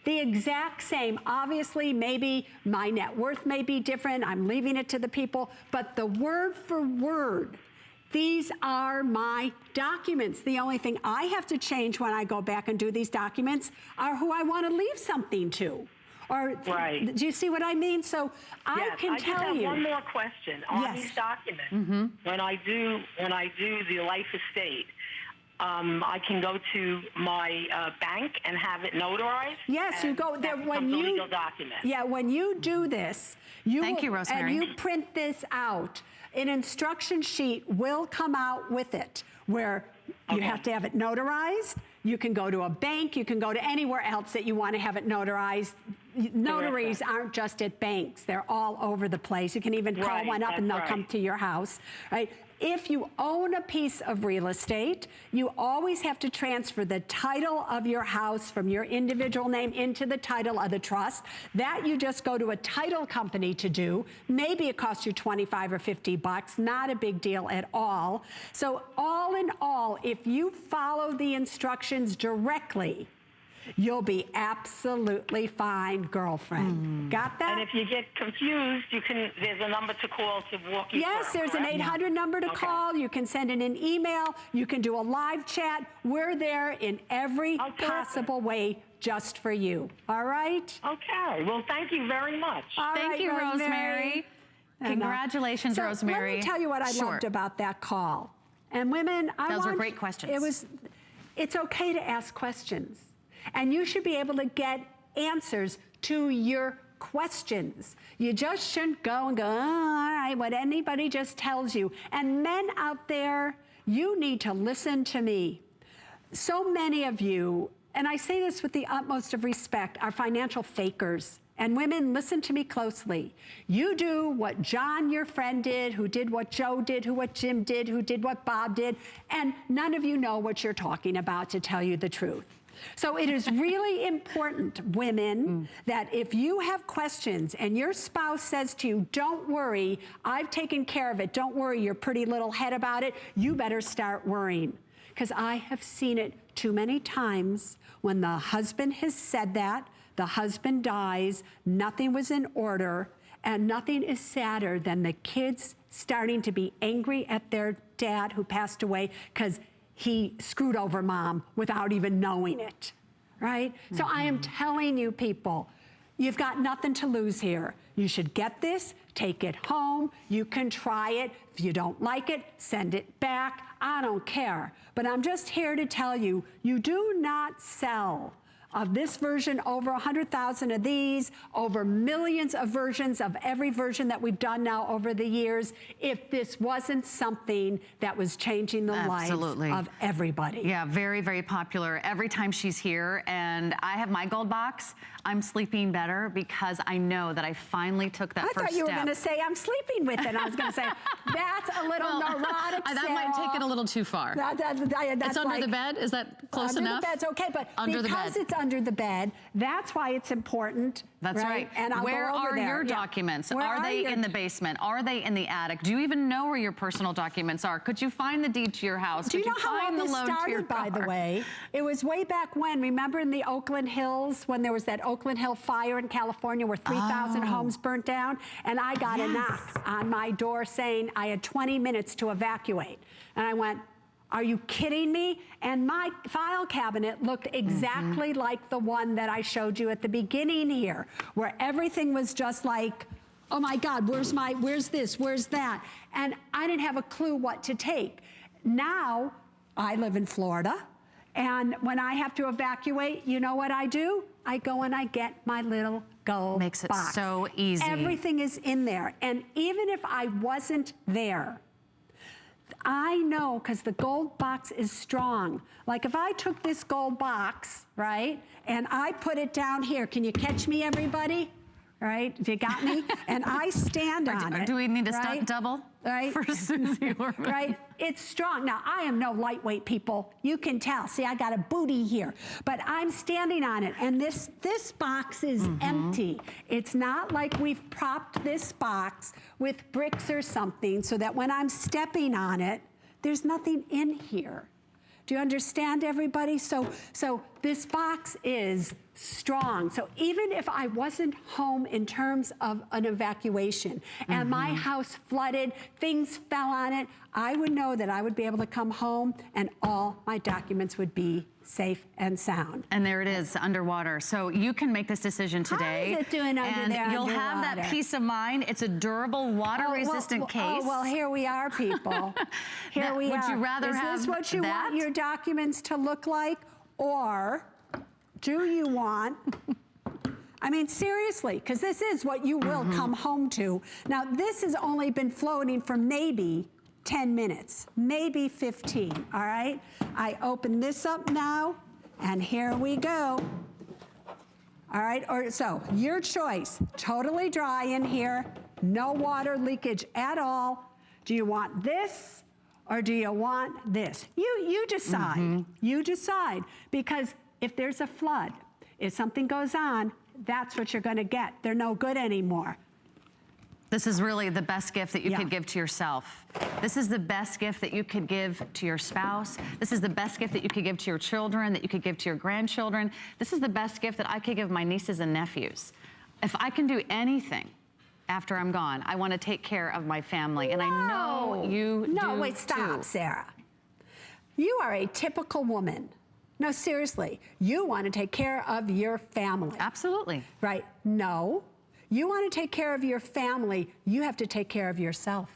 The exact same. Obviously, maybe my net worth may be different. I'm leaving it to the people, but the word for word, these are my documents. The only thing I have to change when I go back and do these documents are who I want to leave something to. Or, right. Do you see what I mean? So I can tell you. I just have one more question on these documents. When I do the life estate, I can go to my bank and have it notarized. Yes, you go there when you legal document. Yeah, when you do this, Thank you, Rosemary. and you print this out. An instruction sheet will come out with it where you have to have it notarized. You can go to a bank. You can go to anywhere else that you want to have it notarized. Notaries aren't just at banks. They're all over the place. You can even call one up and they'll come to your house, right? If you own a piece of real estate, you always have to transfer the title of your house from your individual name into the title of the trust. That you just go to a title company to do. Maybe it costs you 25 or 50 bucks, not a big deal at all. So all in all, if you follow the instructions directly, You'll be absolutely fine, girlfriend. Got that? And if you get confused, there's a number to call to walk you Yes, through, there's an correct? 800 number to Okay. call. You can send in an email. You can do a live chat. We're there in every Okay. possible way just for you. All right? Okay. Well, thank you very much. All Thank right, you, Rosemary. And, Congratulations, so Rosemary. Let me tell you what I Sure. loved about that call. And women, Those were great questions. It's okay to ask questions. And you should be able to get answers to your questions. You just shouldn't go and go, oh, all right, what anybody just tells you. And men out there, you need to listen to me. So many of you, and I say this with the utmost of respect, are financial fakers. And women, listen to me closely. You do what John, your friend, did, who did what Joe did, what Jim did, who did what Bob did, and none of you know what you're talking about, to tell you the truth. So it is really important, women, that if you have questions and your spouse says to you, don't worry, I've taken care of it, don't worry your pretty little head about it, you better start worrying. Because I have seen it too many times when the husband has said that, the husband dies, nothing was in order, and nothing is sadder than the kids starting to be angry at their dad who passed away because he screwed over mom without even knowing it, right? So I am telling you people, you've got nothing to lose here. You should get this, take it home, you can try it. If you don't like it, send it back. I don't care. But I'm just here to tell you, you do not sell of this version, over 100,000 of these, over millions of versions of every version that we've done now over the years, if this wasn't something that was changing the lives of everybody. Yeah, very, very popular. Every time she's here and I have my gold box, I'm sleeping better because I know that I finally took that first step. I thought you were going to say, I'm sleeping with it. I was going to say, that's a little neurotic, that might take it a little too far. It's under the bed? Is that close enough? Under the bed's okay, but because it's under the bed, that's why it's important. That's right. And I'll where go over are there. your Yeah. documents? Where are they in the basement? Are they in the attic? Do you even know where your personal documents are? Could you find the deed to your house? Do you know how all this started, by the way? It was way back when. Remember in the Oakland Hills, when there was that Oakland Hill fire in California where 3,000 homes burnt down? And I got a knock on my door saying I had 20 minutes to evacuate. And I went, are you kidding me? And my file cabinet looked exactly like the one that I showed you at the beginning here, where everything was just like, oh my God, where's this, where's that? And I didn't have a clue what to take. Now, I live in Florida, and when I have to evacuate, you know what I do? I go and I get my little gold Makes it box. so easy. Everything is in there. And even if I wasn't there, I know, because the gold box is strong. Like if I took this gold box, right, and I put it down here, can you catch me, everybody? Right, you got me? And I stand on it. Do we need to right? stunt double? Right? For Susie Orman. Right? It's strong. Now, I am no lightweight, people. You can tell. See, I got a booty here. But I'm standing on it, and this box is empty. It's not like we've propped this box with bricks or something so that when I'm stepping on it, there's nothing in here. Do you understand, everybody? So this box is strong. So even if I wasn't home in terms of an evacuation and my house flooded, things fell on it, I would know that I would be able to come home and all my documents would be safe and sound. And there it is, underwater. So you can make this decision today. How is it doing under and there you'll have that underwater? peace of mind. It's a durable, water-resistant case. Oh, well, here we are, people. Here we are. Would you rather have Is this what you want your documents to look like? Or do you want, I mean, seriously, because this is what you will come home to. Now, this has only been floating for maybe 10 minutes, maybe 15, all right? I open this up now, and here we go. All right, so your choice, totally dry in here, no water leakage at all. Do you want this or do you want this? You decide, you decide, because if there's a flood, if something goes on, that's what you're gonna get. They're no good anymore. This is really the best gift that you could give to yourself. This is the best gift that you could give to your spouse. This is the best gift that you could give to your children, that you could give to your grandchildren. This is the best gift that I could give my nieces and nephews. If I can do anything after I'm gone, I want to take care of my family. And I know you do No, wait, stop, too. Sarah. You are a typical woman. No, seriously, you want to take care of your family. Absolutely. Right? No. You want to take care of your family, you have to take care of yourself.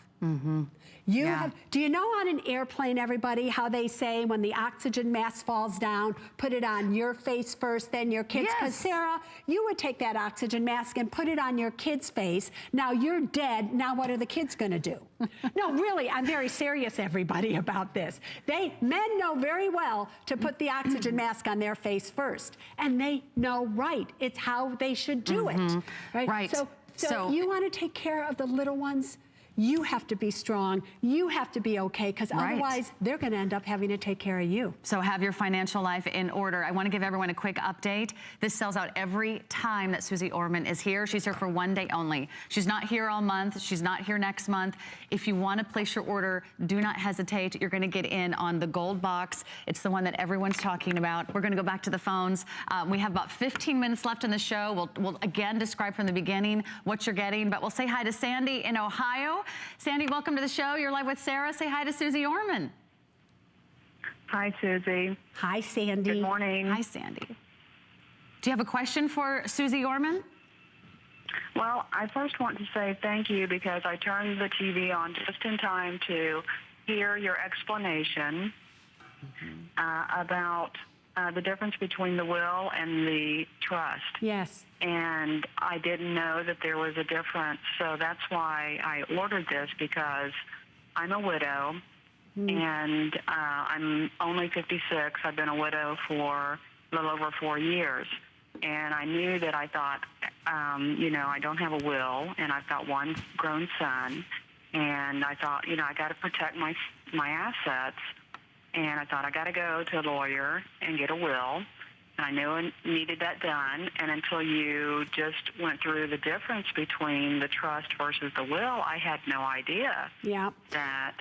You have, do you know on an airplane, everybody, how they say when the oxygen mask falls down, put it on your face first, then your kids? Because Sarah, you would take that oxygen mask and put it on your kid's face. Now you're dead. Now what are the kids going to do? No, really, I'm very serious, everybody, about this. Men know very well to put the oxygen mask on their face first. And they know right. It's how they should do it. Right? So you want to take care of the little ones? You have to be strong. You have to be okay, because otherwise they're going to end up having to take care of you. So have your financial life in order. I want to give everyone a quick update. This sells out every time that Susie Orman is here. She's here for one day only. She's not here all month. She's not here next month. If you want to place your order, do not hesitate. You're going to get in on the gold box. It's the one that everyone's talking about. We're going to go back to the phones. We have about 15 minutes left in the show. We'll again describe from the beginning what you're getting, but we'll say hi to Sandy in Ohio. Sandy, welcome to the show. You're live with Sarah. Say hi to Susie Orman. Hi, Susie. Hi, Sandy. Good morning. Hi, Sandy. Do you have a question for Susie Orman? Well, I first want to say thank you because I turned the TV on just in time to hear your explanation about the difference between the will and the trust. Yes. And I didn't know that there was a difference, so that's why I ordered this, because I'm a widow, and I'm only 56. I've been a widow for a little over 4 years, and I knew that I thought, I don't have a will, and I've got one grown son, and I thought, I got to protect my assets, and I thought I got to go to a lawyer and get a will. I knew I needed that done, and until you just went through the difference between the trust versus the will, I had no idea that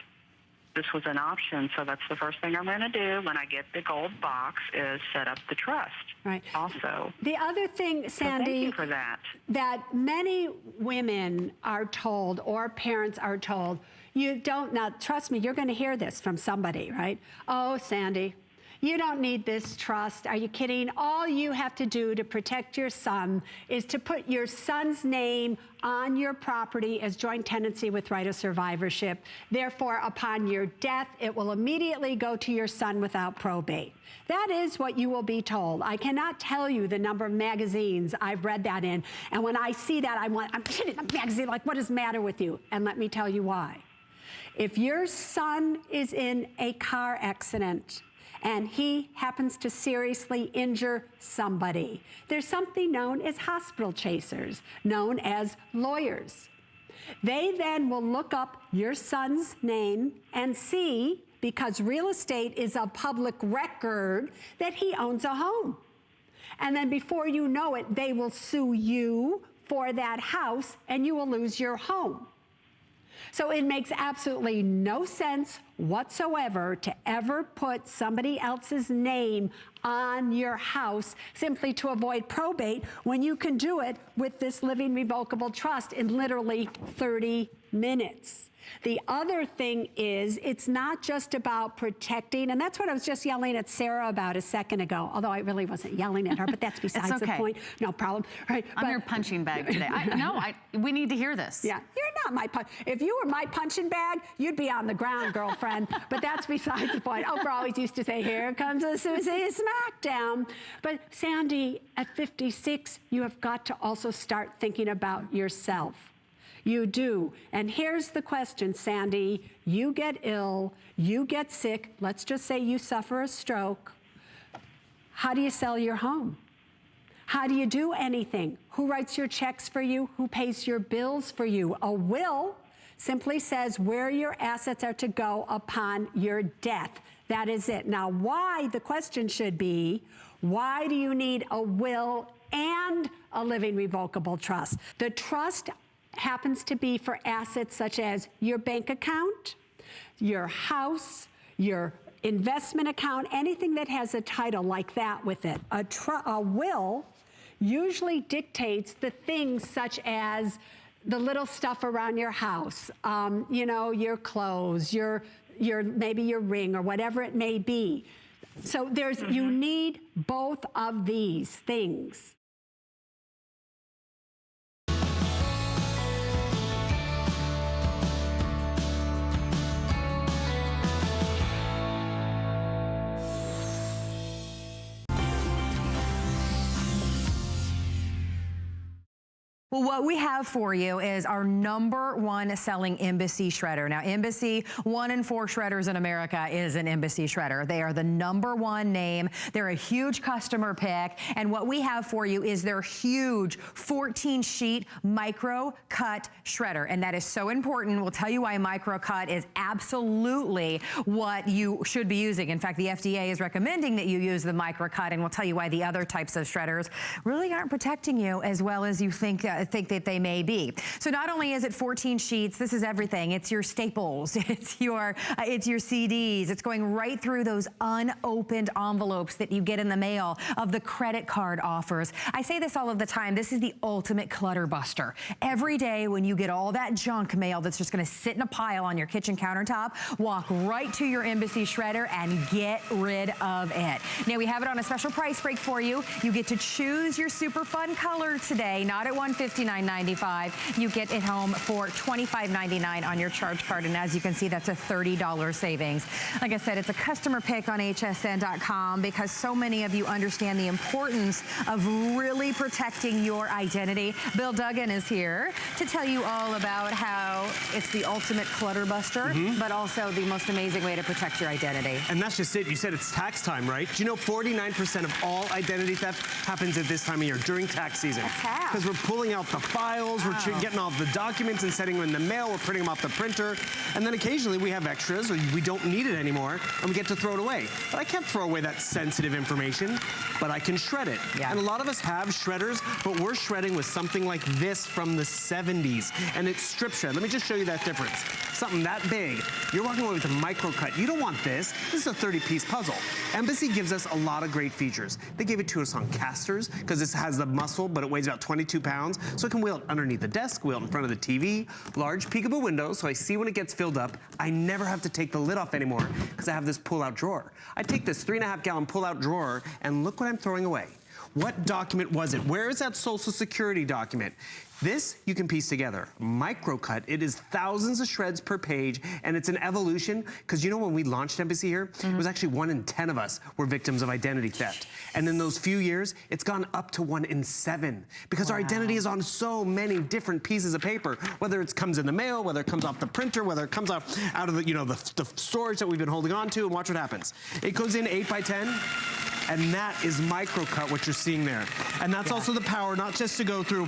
this was an option. So that's the first thing I'm going to do when I get the gold box is set up the trust. Right. Also. The other thing, Sandy, thank you for that many women are told, or parents are told, you don't, now trust me, you're going to hear this from somebody, right? Oh, Sandy, you don't need this trust. Are you kidding? All you have to do to protect your son is to put your son's name on your property as joint tenancy with right of survivorship. Therefore, upon your death, it will immediately go to your son without probate. That is what you will be told. I cannot tell you the number of magazines I've read that in. And when I see that, I'm hitting the magazine like, what is the matter with you? And let me tell you why. If your son is in a car accident, and he happens to seriously injure somebody, there's something known as hospital chasers, known as lawyers. They then will look up your son's name and see, because real estate is a public record, that he owns a home. And then before you know it, they will sue you for that house, and you will lose your home. So it makes absolutely no sense whatsoever to ever put somebody else's name on your house simply to avoid probate, when you can do it with this living revocable trust in literally 30 minutes. The other thing is, it's not just about protecting, and that's what I was just yelling at Sarah about a second ago, although I really wasn't yelling at her, but that's besides the point. No problem. Right? I'm your punching bag today. We need to hear this. Yeah, you're not my if you were my punching bag, you'd be on the ground, girlfriend. But that's besides the point. Oprah always used to say, here comes a Susie Smackdown. But Sandy, at 56, you have got to also start thinking about yourself. You do. And here's the question, Sandy. You get ill, you get sick, let's just say you suffer a stroke. How do you sell your home? How do you do anything? Who writes your checks for you? Who pays your bills for you? A will simply says where your assets are to go upon your death. That is it. Now, why, the question should be, why do you need a will and a living revocable trust? The trust happens to be for assets such as your bank account, your house, your investment account, anything that has a title like that with it. A will usually dictates the things such as the little stuff around your house, you know, your clothes, maybe your ring or whatever it may be. So you need both of these things. Well, what we have for you is our #1 selling Embassy shredder. Now, Embassy, 1 in 4 shredders in America is an Embassy shredder. They are the #1 name. They're a huge customer pick. And what we have for you is their huge 14-sheet micro cut shredder. And that is so important. We'll tell you why micro cut is absolutely what you should be using. In fact, the FDA is recommending that you use the micro cut, and we'll tell you why the other types of shredders really aren't protecting you as well as you think that they may be. So not only is it 14 sheets, this is everything. It's your staples, it's your CDs. It's going right through those unopened envelopes that you get in the mail of the credit card offers. I say this all of the time. This is the ultimate clutter buster. Every day when you get all that junk mail that's just going to sit in a pile on your kitchen countertop, walk right to your Embassy shredder and get rid of it. Now we have it on a special price break for you. You get to choose your super fun color today, not at $159.95. You get it home for $25.99 on your charge card, and as you can see, that's a $30 savings. Like I said, it's a customer pick on hsn.com because so many of you understand the importance of really protecting your identity. Bill Duggan is here to tell you all about how it's the ultimate clutter buster, but also the most amazing way to protect your identity. And that's just it. You said it's tax time, right? Do you know 49% of all identity theft happens at this time of year, during tax season? Because we're pulling out the files, we're getting all the documents and sending them in the mail, we're printing them off the printer, and then occasionally we have extras or we don't need it anymore and we get to throw it away. But I can't throw away that sensitive information, but I can shred it. Yeah. And a lot of us have shredders, but we're shredding with something like this from the 70s, and it's strip shred. Let me just show you that difference. Something that big. You're walking away with a micro cut. You don't want this. This is a 30-piece puzzle. Embassy gives us a lot of great features. They gave it to us on casters because this has the muscle, but it weighs about 22 pounds. So it can wheel it underneath the desk, wheel it in front of the TV, large peekaboo windows, so I see when it gets filled up. I never have to take the lid off anymore because I have this pull-out drawer. I take this 3.5-gallon pull-out drawer and look what I'm throwing away. What document was it? Where is that Social Security document? This you can piece together. Microcut, it is thousands of shreds per page, and it's an evolution, because you know when we launched Embassy here, it was actually 1 in 10 of us were victims of identity theft. And in those few years, it's gone up to 1 in 7, because our identity is on so many different pieces of paper, whether it comes in the mail, whether it comes off the printer, whether it comes out of the, the storage that we've been holding on to, and watch what happens. It goes in 8 by 10. And that is microcut, what you're seeing there. And that's also the power, not just to go through,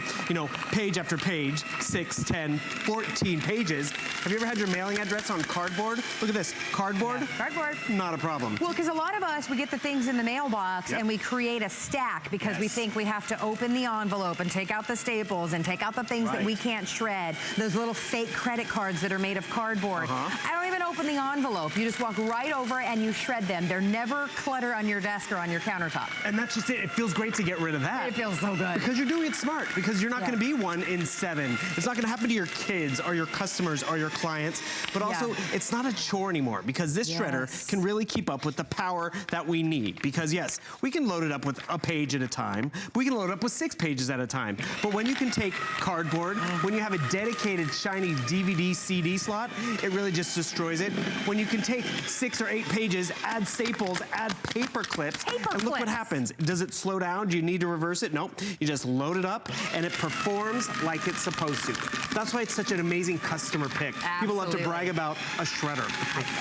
page after page, 6, 10, 14 pages. Have you ever had your mailing address on cardboard? Look at this, cardboard? Yeah. Cardboard. Not a problem. Well, because a lot of us, we get the things in the mailbox and we create a stack because we think we have to open the envelope and take out the staples and take out the things that we can't shred. Those little fake credit cards that are made of cardboard. I don't even open the envelope. You just walk right over and you shred them. They're never clutter on your desk or on your countertop. And that's just it. It feels great to get rid of that. It feels so good. Because you're doing it smart. Because you're not going to be 1 in 7. It's not going to happen to your kids or your customers or your clients. But also, it's not a chore anymore. Because this shredder can really keep up with the power that we need. Because yes, we can load it up with a page at a time. But we can load it up with 6 pages at a time. But when you can take cardboard, when you have a dedicated shiny DVD CD slot, it really just destroys it. When you can take 6 or 8 pages, add staples, add paper clips, and look what happens. Does it slow down? Do you need to reverse it? Nope. You just load it up and it performs like it's supposed to. That's why it's such an amazing customer pick. Absolutely. People love to brag about a shredder.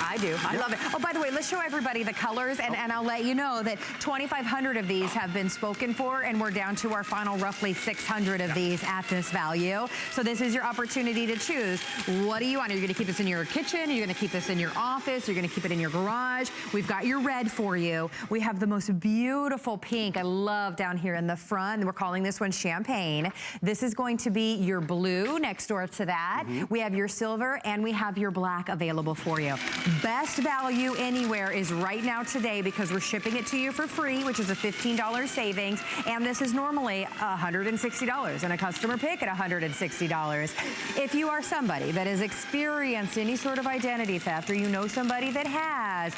I do. I love it. Oh, by the way, let's show everybody the colors, and I'll let you know that 2,500 of these have been spoken for, and we're down to our final roughly 600 of these at this value. So this is your opportunity to choose. What do you want? Are you going to keep this in your kitchen? Are you going to keep this in your office? You're going to keep it in your garage? We've got your red for you. We have the most most beautiful pink. I love down here in the front. And we're calling this one champagne. This is going to be your blue next door to that. We have your silver and we have your black available for you. Best value anywhere is right now today because we're shipping it to you for free, which is a $15 savings. And this is normally $160 and a customer pick at $160. If you are somebody that has experienced any sort of identity theft or you know somebody that has,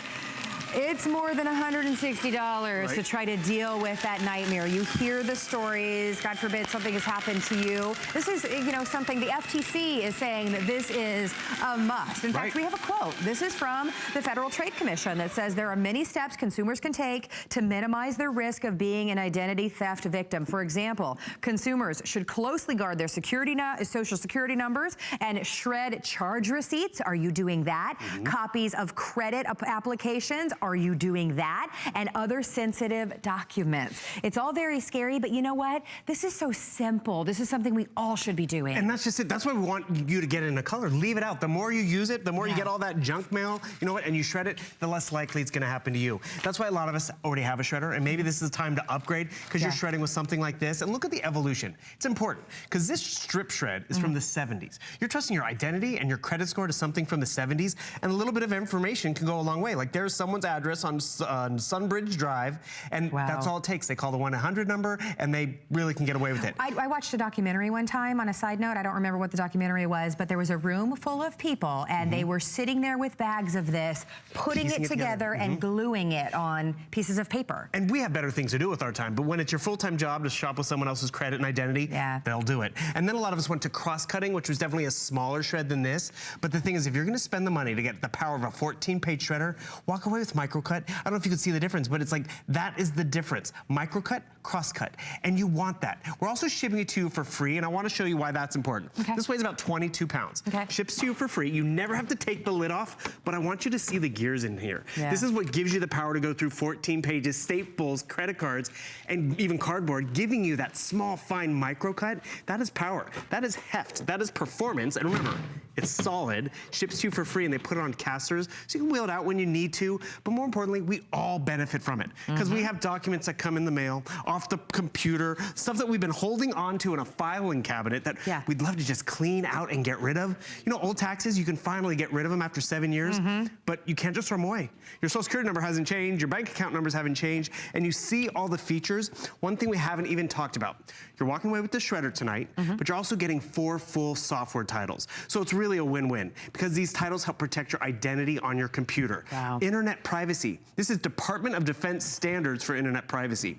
it's more than $160 to try to deal with that nightmare. You hear the stories, God forbid something has happened to you. This is, you know, something the FTC is saying that this is a must. In fact, we have a quote. This is from the Federal Trade Commission that says there are many steps consumers can take to minimize their risk of being an identity theft victim. For example, consumers should closely guard their social security numbers and shred charge receipts. Are you doing that? Copies of credit applications. Are you doing that? And other sensitive documents. It's all very scary, but you know what? This is so simple. This is something we all should be doing. And that's just it. That's why we want you to get it in a color. Leave it out. The more you use it, the more you get all that junk mail, you know what, and you shred it, the less likely it's gonna happen to you. That's why a lot of us already have a shredder, and maybe this is the time to upgrade because you're shredding with something like this. And look at the evolution. It's important because this strip shred is from the 70s. You're trusting your identity and your credit score to something from the 70s, and a little bit of information can go a long way. Like there's someone's address on Sunbridge Drive, and that's all it takes. They call the 1-800 number, and they really can get away with it. I watched a documentary one time. On a side note, I don't remember what the documentary was, but there was a room full of people, and they were sitting there with bags of this, putting it together and gluing it on pieces of paper. And we have better things to do with our time, but when it's your full-time job to shop with someone else's credit and identity, they'll do it. And then a lot of us went to cross-cutting, which was definitely a smaller shred than this. But the thing is, if you're gonna spend the money to get the power of a 14-page shredder, walk away with microcut. I don't know if you can see the difference, but it's like, that is the difference. Microcut, crosscut, and you want that. We're also shipping it to you for free, and I wanna show you why that's important. This weighs about 22 pounds. Ships to you for free. You never have to take the lid off, but I want you to see the gears in here. This is what gives you the power to go through 14 pages, staples, credit cards, and even cardboard, giving you that small, fine microcut. That is power. That is heft. That is performance. And remember, it's solid, ships to you for free, and they put it on casters, so you can wheel it out when you need to. But more importantly, we all benefit from it because we have documents that come in the mail, off the computer, stuff that we've been holding on to in a filing cabinet that we'd love to just clean out and get rid of. You know, old taxes, you can finally get rid of them after 7 years, but you can't just throw them away. Your social security number hasn't changed, your bank account numbers haven't changed, and you see all the features. One thing we haven't even talked about, you're walking away with the shredder tonight, but you're also getting 4 full software titles. So it's really a win-win because these titles help protect your identity on your computer. Internet privacy. This is Department of Defense standards for internet privacy.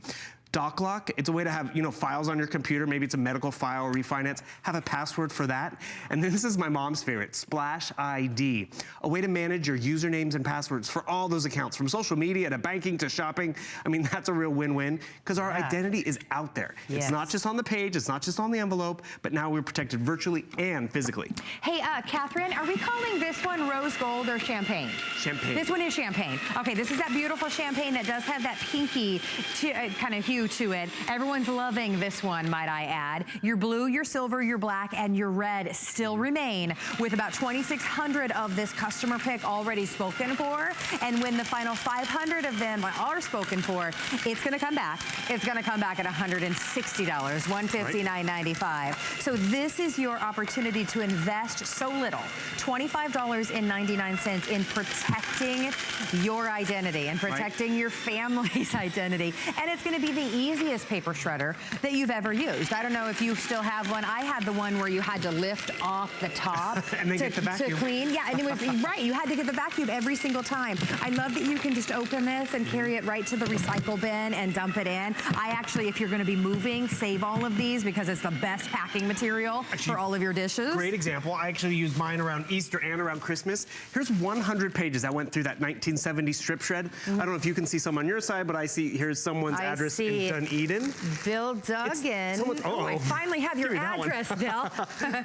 Doc lock, it's a way to have, you know, files on your computer. Maybe it's a medical file or refinance. Have a password for that. And then this is my mom's favorite, Splash ID, a way to manage your usernames and passwords for all those accounts, from social media to banking to shopping. I mean, that's a real win-win because our identity is out there. It's not just on the page, it's not just on the envelope, but now we're protected virtually and physically. Hey, Catherine, are we calling this one rose gold or champagne? Champagne. This one is champagne. Okay, this is that beautiful champagne that does have that pinky kind of hue to it. Everyone's loving this one, might I add. Your blue, your silver, your black, and your red still remain, with about 2,600 of this customer pick already spoken for. And when the final 500 of them are spoken for, it's gonna come back. It's gonna come back at $160, $159.95. So this is your opportunity to invest so little, $25.99 in protecting your identity and protecting your family's identity. And it's gonna be the easiest paper shredder that you've ever used. I don't know if you still have one. I had the one where you had to lift off the top and then get the vacuum. To clean. Yeah, and it was right. You had to get the vacuum every single time. I love that you can just open this and carry it right to the recycle bin and dump it in. I actually, if you're going to be moving, save all of these because it's the best packing material for all of your dishes. Great example. I actually used mine around Easter and around Christmas. Here's 100 pages. I went through that 1970 strip shred. I don't know if you can see some on your side, but I see here's someone's address in Dunedin. Bill Duggan. Oh, I finally have your Give me that one. address, Bill.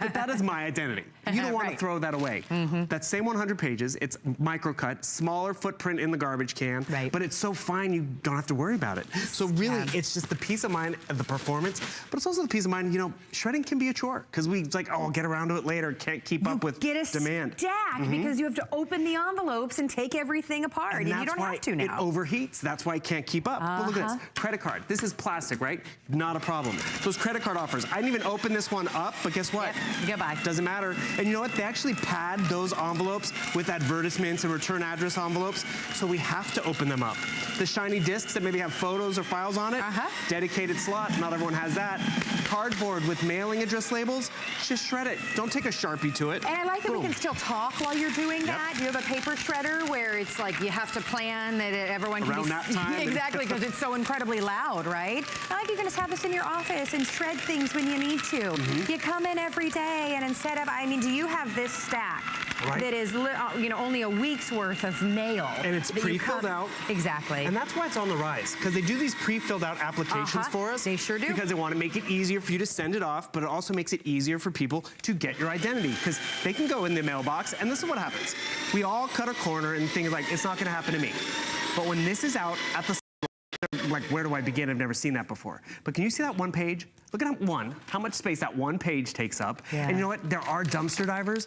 But that is my identity. You don't want to Right. throw that away. That same 100 pages, it's microcut, smaller footprint in the garbage can, Right. but it's so fine you don't have to worry about it. So really, it's just the peace of mind of the performance, but it's also the peace of mind, you know, shredding can be a chore because it's like, oh, I'll get around to it later, can't keep up with Get a demand. stack because you have to open the envelopes and take everything apart, and you that's don't why have to it now. overheats. That's why it can't keep up. But look at this, credit card. This is plastic, right? Not a problem. Those credit card offers. I didn't even open this one up, but guess what? Yep. Goodbye. Doesn't matter. And you know what? They actually pad those envelopes with advertisements and return address envelopes, so we have to open them up. The shiny discs that maybe have photos or files on it, dedicated slot, not everyone has that. Cardboard with mailing address labels, just shred it. Don't take a Sharpie to it. And I like that we Boom. can still talk while you're doing that. You have a paper shredder where it's like you have to plan that everyone can Around be nap time. exactly, because it's so incredibly loud, right? I like you can just have this in your office and shred things when you need to. You come in every day, and instead of, I mean, do you have this stack that is, you know, only a week's worth of mail? And it's that you pre-filled out. Exactly. And that's why it's on the rise, because they do these pre-filled out applications for us. They sure do. Because they want to make it easier for you to send it off, but it also makes it easier for people to get your identity, because they can go in the mailbox, and this is what happens. We all cut a corner and think like, it's not going to happen to me. But when this is out at the, like, where do I begin? I've never seen that before. But can you see that one page? Look at how much space that one page takes up. Yeah. And you know what? There are dumpster divers